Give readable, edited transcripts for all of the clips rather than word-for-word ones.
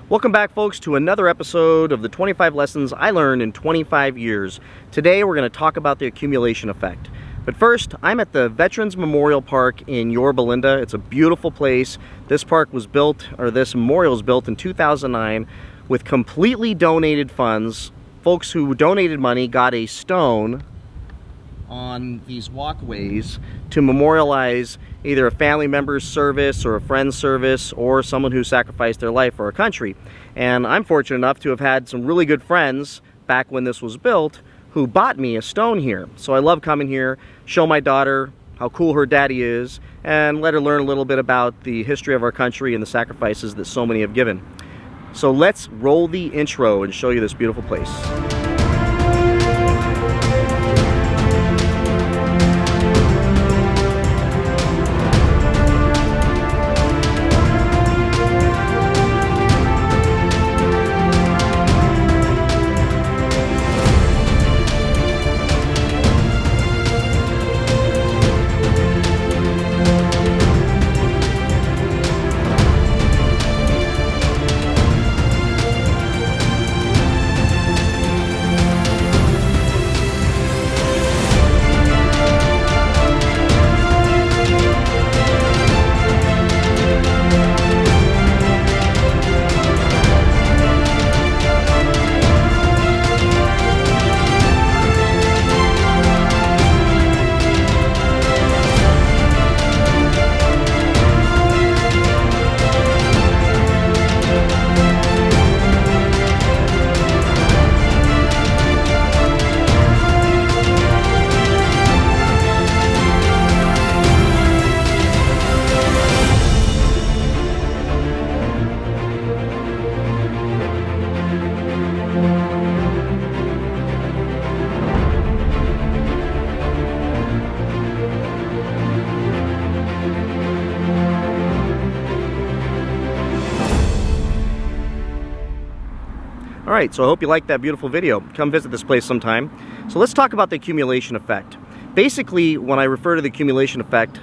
Welcome back, folks, to another episode of the 25 Lessons I Learned in 25 Years. Today we're going to talk about the accumulation effect. But first, I'm at the Veterans Memorial Park in Yorba Linda. It's a beautiful place. This park was built, or this memorial was built in 2009 with completely donated funds. Folks who donated money got a stone on these walkways to memorialize either a family member's service or a friend's service or someone who sacrificed their life for our country. And I'm fortunate enough to have had some really good friends back when this was built who bought me a stone here. So I love coming here, show my daughter how cool her daddy is, and let her learn a little bit about the history of our country and the sacrifices that so many have given. So let's roll the intro and show you this beautiful place. Alright, so I hope you liked that beautiful video. Come visit this place sometime. So let's talk about the accumulation effect. Basically, when I refer to the accumulation effect,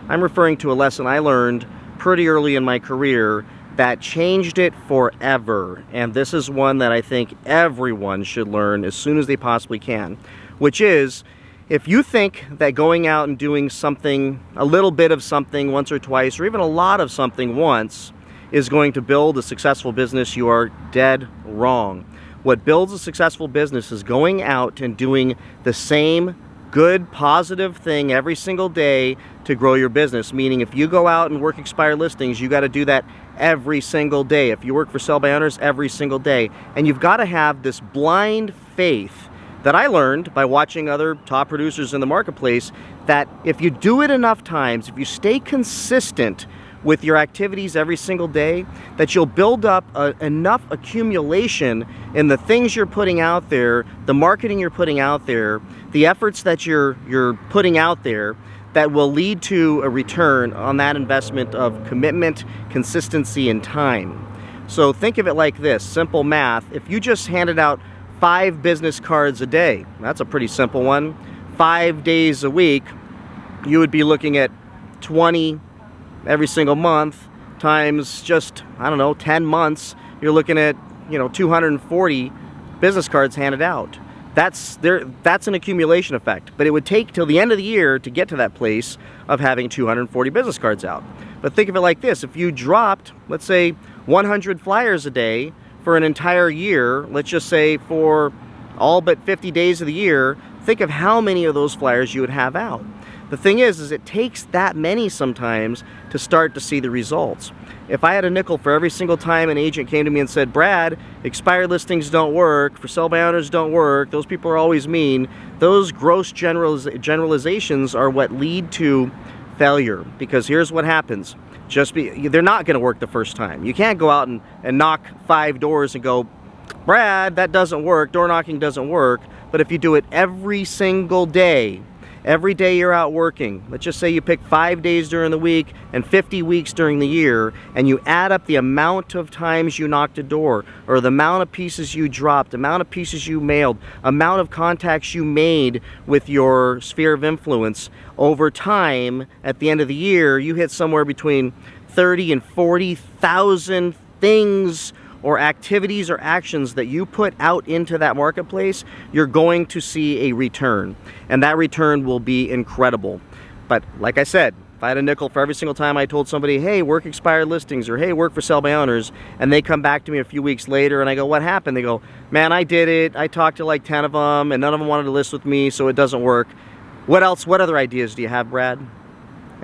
I'm referring to a lesson I learned pretty early in my career that changed it forever. And this is one that I think everyone should learn as soon as they possibly can. Which is, if you think that going out and doing something, a little bit of something once or twice, or even a lot of something once, is going to build a successful business, you are dead wrong. What builds a successful business is going out and doing the same good, positive thing every single day to grow your business. Meaning, if you go out and work expired listings, you got to do that every single day. If you work for sell by owners, every single day. And you've got to have this blind faith that I learned by watching other top producers in the marketplace, that if you do it enough times, if you stay consistent with your activities every single day, that you'll build up enough accumulation in the things you're putting out there, the marketing you're putting out there, the efforts that you're putting out there, that will lead to a return on that investment of commitment, consistency, and time. So think of it like this, simple math. If you just handed out 5 business cards a day, that's a pretty simple one, 5 days a week, you would be looking at 20 every single month times just, I don't know, 10 months, you're looking at, 240 business cards handed out. That's an accumulation effect. But it would take till the end of the year to get to that place of having 240 business cards out. But think of it like this, if you dropped, let's say, 100 flyers a day for an entire year, let's just say for all but 50 days of the year, think of how many of those flyers you would have out. The thing is it takes that many sometimes to start to see the results. If I had a nickel for every single time an agent came to me and said, Brad, expired listings don't work, for sell by owners don't work, those people are always mean, those gross generalizations are what lead to failure. Because here's what happens. They're not going to work the first time. You can't go out and knock 5 doors and go, Brad, that doesn't work, door knocking doesn't work. But if you do it every single day, every day you're out working, let's just say you pick 5 days during the week and 50 weeks during the year, and you add up the amount of times you knocked a door, or the amount of pieces you dropped, amount of pieces you mailed, amount of contacts you made with your sphere of influence, over time, at the end of the year, you hit somewhere between 30 and 40,000 things or activities or actions that you put out into that marketplace, you're going to see a return. And that return will be incredible. But like I said, if I had a nickel for every single time I told somebody, hey, work expired listings, or hey, work for sell by owners, and they come back to me a few weeks later and I go, what happened? They go, man, I did it. I talked to like 10 of them and none of them wanted to list with me, so it doesn't work. What else? What other ideas do you have, Brad?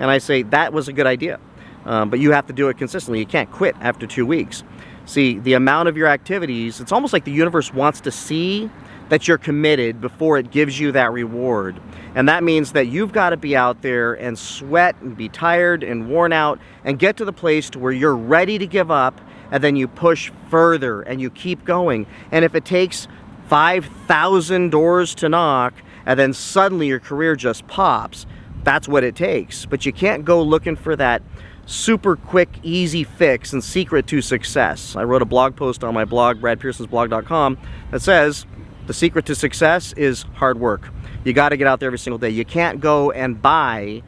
And I say, that was a good idea. But you have to do it consistently. You can't quit after 2 weeks. See, the amount of your activities, it's almost like the universe wants to see that you're committed before it gives you that reward. And that means that you've got to be out there and sweat and be tired and worn out and get to the place to where you're ready to give up, and then you push further and you keep going. And if it takes 5,000 doors to knock and then suddenly your career just pops, that's what it takes. But you can't go looking for that super quick, easy fix and secret to success. I wrote a blog post on my blog, bradpearsonsblog.com, that says the secret to success is hard work. You got to get out there every single day. You can't go and buy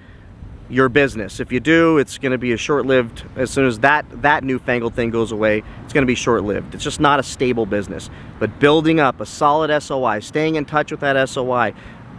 your business. If you do, it's going to be a short-lived, as soon as that newfangled thing goes away, it's going to be short-lived. It's just not a stable business. But building up a solid SOI, staying in touch with that SOI,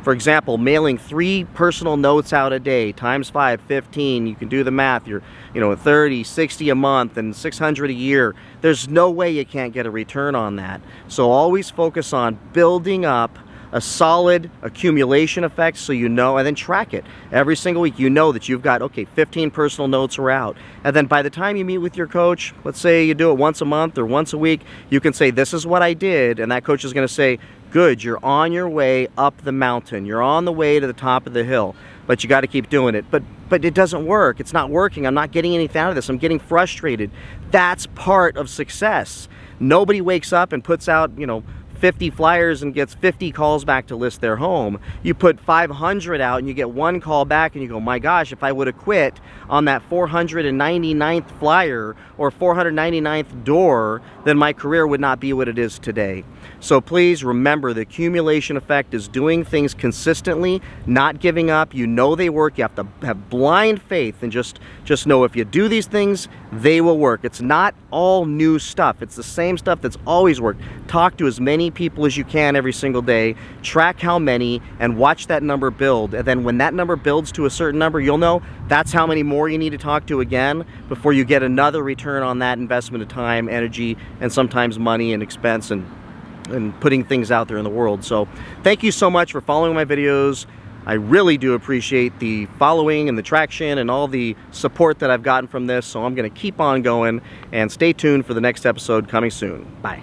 for example, mailing 3 personal notes out a day, times 5, 15, you can do the math, you're 30, 60 a month and 600 a year. There's no way you can't get a return on that. So always focus on building up a solid accumulation effect, so you know, and then track it. Every single week you know that you've got, okay, 15 personal notes are out. And then by the time you meet with your coach, let's say you do it once a month or once a week, you can say, this is what I did, and that coach is going to say, good, you're on your way up the mountain. You're on the way to the top of the hill, but you got to keep doing it. But it doesn't work. It's not working. I'm not getting anything out of this. I'm getting frustrated. That's part of success. Nobody wakes up and puts out, 50 flyers and gets 50 calls back to list their home. You put 500 out and you get 1 call back and you go, my gosh, if I would have quit on that 499th flyer or 499th door, then my career would not be what it is today. So please remember, the accumulation effect is doing things consistently, not giving up. You know they work. You have to have blind faith and just know if you do these things, they will work. It's not all new stuff. It's the same stuff that's always worked. Talk to as many people as you can every single day, track how many, and watch that number build. And then when that number builds to a certain number, you'll know that's how many more you need to talk to again before you get another return on that investment of time, energy, and sometimes money and expense and putting things out there in the world. So thank you so much for following my videos. I really do appreciate the following and the traction and all the support that I've gotten from this. So I'm going to keep on going, and stay tuned for the next episode coming soon. Bye.